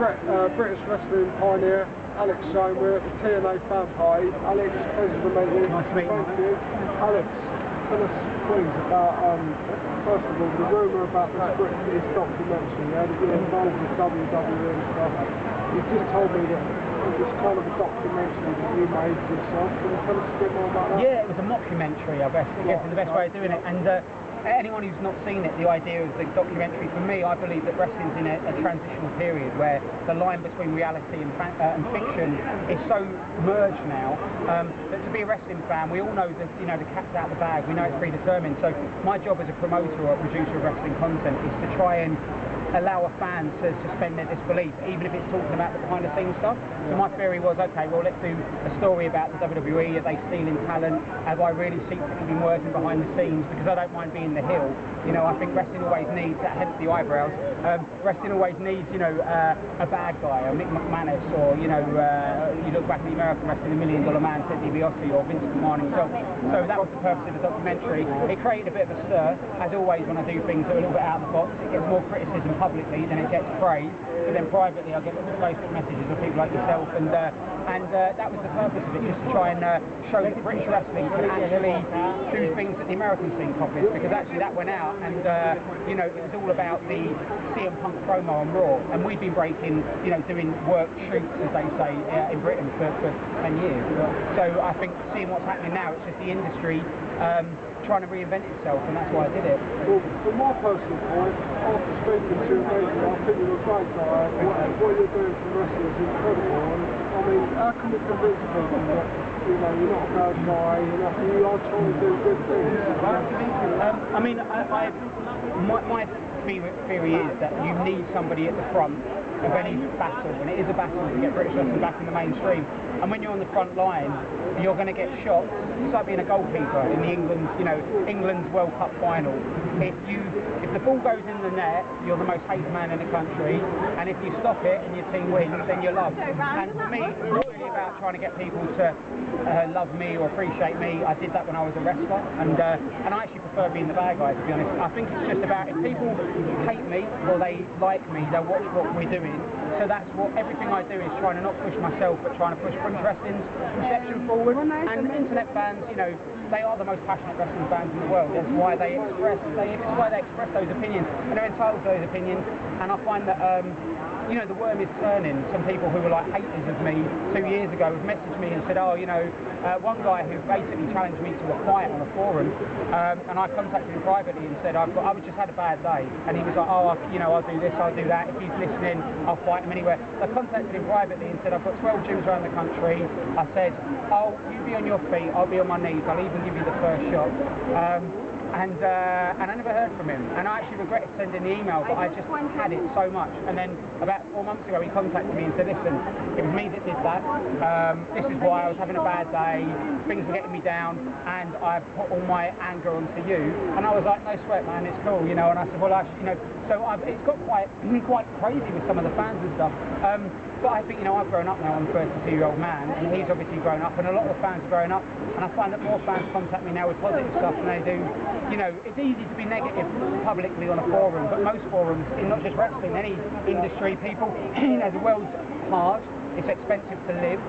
British wrestling pioneer, Alex Shane. We're at the TNA fan party. Alex, pleasure to meet you. Nice to meet you. Thank you. Alex, tell us please about, first of all, the rumour about this documentary, yeah, that you're involved with WWE and stuff. You just told me that it was kind of a documentary that you made yourself. Can you tell us a bit more about that? Yeah, it was a mockumentary, I guess is the best way of doing it. And anyone who's not seen it, the idea of the documentary, for me, I believe that wrestling's in a transitional period where the line between reality and fiction is so merged now that to be a wrestling fan, we all know that the cat's out of the bag. We know it's predetermined. So my job as a promoter or a producer of wrestling content is to try and allow a fan to suspend their disbelief, even if it's talking about the behind the scenes stuff. So my theory was, okay, well, let's do a story about the WWE. Are they stealing talent? Have I really secretly been working behind the scenes? Because I don't mind being the heel. I think wrestling always needs, hence the eyebrows, wrestling always needs, a bad guy, or Mick McManus, or, you look back at the American Wrestling, the $1 Million Man, Ted DiBiase, or Vince McMahon himself. So that was the purpose of the documentary. It created a bit of a stir. As always, when I do things that are a little bit out of the box, it gets more criticism publicly than it gets praise, but then privately I get lots of Facebook messages of people like yourself, and that was the purpose of it, just to try and show that British wrestling can actually do things that the American scene copies, because actually that went out, and it was all about the CM Punk promo on Raw, and we've been breaking, doing work shoots, as they say, in Britain for 10 years. So I think seeing what's happening now, it's just the industry trying to reinvent itself, and that's why I did it. Well, from my personal point, after speaking to you, I think you're a great guy. What you're doing for wrestling is incredible, and I mean, how can we convince people that you're not a bad guy, you are trying to do good things? I mean, my theory is that you need somebody at the front of any battle, and it is a battle to get British wrestling back in the mainstream. And when you're on the front line, you're going to get shot. It's like being a goalkeeper in England's World Cup final. If the ball goes in the net, you're the most hated man in the country, and if you stop it and your team wins, then you're loved. And for me, it's not really about trying to get people to love me or appreciate me. I did that when I was a wrestler, and I actually prefer being the bad guy, to be honest. I think it's just about, if people hate me or they like me, they'll watch what we're doing. So that's what everything I do is trying to not push myself, but trying to push British wrestling's perception forward. And internet fans, they are the most passionate wrestling fans in the world. That's why they express those opinions, and they're entitled to those opinions. And I find that the worm is turning. Some people who were like haters of me 2 years ago have messaged me and said, one guy who basically challenged me to a fight on a forum, and I contacted him privately and said, I've just had a bad day, and he was like, I'll do this, I'll do that, if he's listening, I'll fight him anywhere. I contacted him privately and said, I've got 12 gyms around the country. I said, you be on your feet, I'll be on my knees, I'll even give you the first shot. And I never heard from him, and I actually regretted sending the email, but I just had it so much. And then about 4 months ago he contacted me and said, listen, it was me that did that, this is why I was having a bad day, things were getting me down, and I put all my anger onto you. And I was like, no sweat man, it's cool, and I said, well so it's got quite crazy with some of the fans and stuff. But I think, I've grown up now, I'm a 32-year-old man, and he's obviously grown up, and a lot of the fans are growing up, and I find that more fans contact me now with positive stuff than they do. It's easy to be negative publicly on a forum, but most forums, in not just wrestling, any industry, people, the world's hard, it's expensive to live,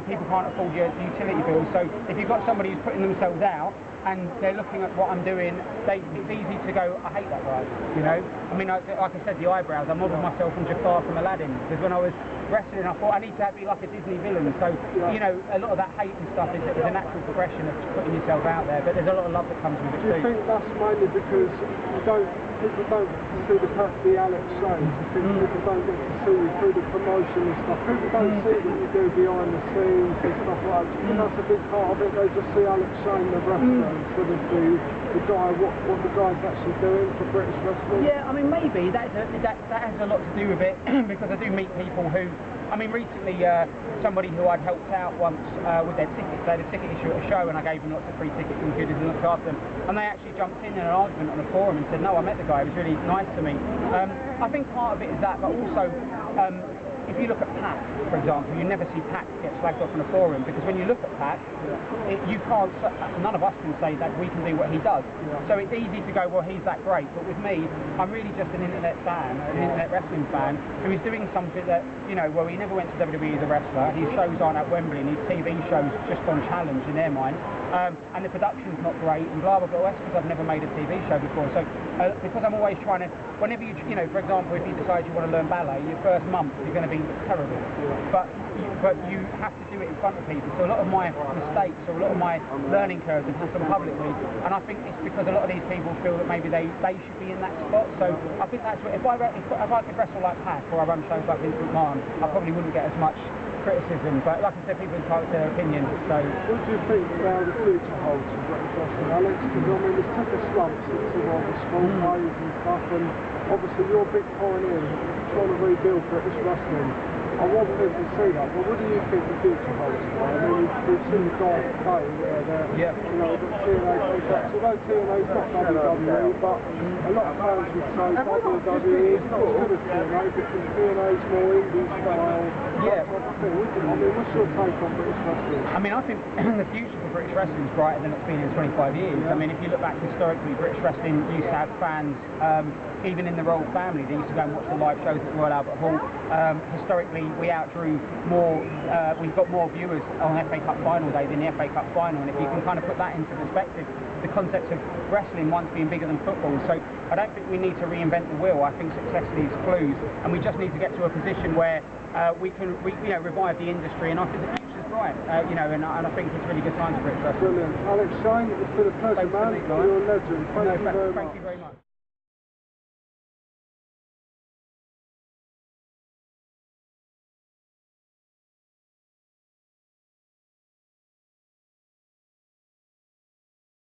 people can't afford your utility bills, so if you've got somebody who's putting themselves out, and they're looking at what I'm doing, it's easy to go, I hate that guy, I mean, like I said, the eyebrows, I modelled myself on Jafar from Aladdin, because when I was wrestling, I thought I need to be like a Disney villain, so, a lot of that hate and stuff is a natural progression of putting yourself out there, but there's a lot of love that comes with it too. Do you think that's mainly because people don't see the Alex shows, people don't get to see you through the promotion and stuff, people don't see what you do behind the scenes and stuff like that? Do you think that's a big part of it? They just see Alex Shane, the wrestler, instead of the guy, what the guy's actually doing for British wrestling? Yeah, I mean, maybe that has a lot to do with it, because I do meet people who, I mean, recently somebody who I'd helped out once with their tickets, they had a ticket issue at a show, and I gave them lots of free tickets and goodies and looked after them, and they actually jumped in an argument on a forum and said, no, I met the guy, he was really nice to me. I think part of it is that, but also if you look at PAC, for example, you never see PAC get slagged off in a forum, because when you look at PAC, you can't, none of us can say that we can do what he does. So it's easy to go, well, he's that great. But with me, I'm really just an internet fan, an internet wrestling fan, who is doing something that, you know, well, he never went to WWE as a wrestler. His shows aren't at Wembley, and his TV shows just on Challenge in their mind. And the production's not great, and blah, blah, blah. That's because I've never made a TV show before. So because I'm always trying to, whenever you know, for example, if you decide you want to learn ballet, your first month you're going to be terrible. But you have to do it in front of people. So a lot of my mistakes or a lot of my learning curves have happened publicly, and I think it's because a lot of these people feel that maybe they should be in that spot. So I think that's what, if I could wrestle like PAC or I run shows like Vincent McMahon, I probably wouldn't get as much criticism, but like I said, people entitled to their opinion. So what do you think about the future holds for British wrestling, Alex? Because I mean, it's took a slump since the small players and stuff, and obviously you're a big pioneer trying to rebuild British wrestling. I want people to see that, but what do you think the future holds? I mean, we've seen the guys today where they're, you know, got C.A.U.K contracts, although TNA's not WWE, but a lot of fans would say WWE is not as good as TNA because TNA's more indie style. yeah. I mean, what's your take on British wrestling? I mean, I think the future for British wrestling is brighter than it's been in 25 years. I mean, if you look back historically, British wrestling used to have fans, even in the royal family, they used to go and watch the live shows at Royal Albert Hall. Historically, we outdrew more, we've got more viewers on FA Cup final day than the FA Cup final, and if you can kind of put that into perspective, the concept of wrestling once being bigger than football. So I don't think we need to reinvent the wheel. I think success leaves clues, and we just need to get to a position where we can revive the industry, and I think the future's bright, you know, and I think it's really good times for British wrestling. Brilliant. Alex Shane, it's been a pleasure, man. You're a legend. Thank you very much.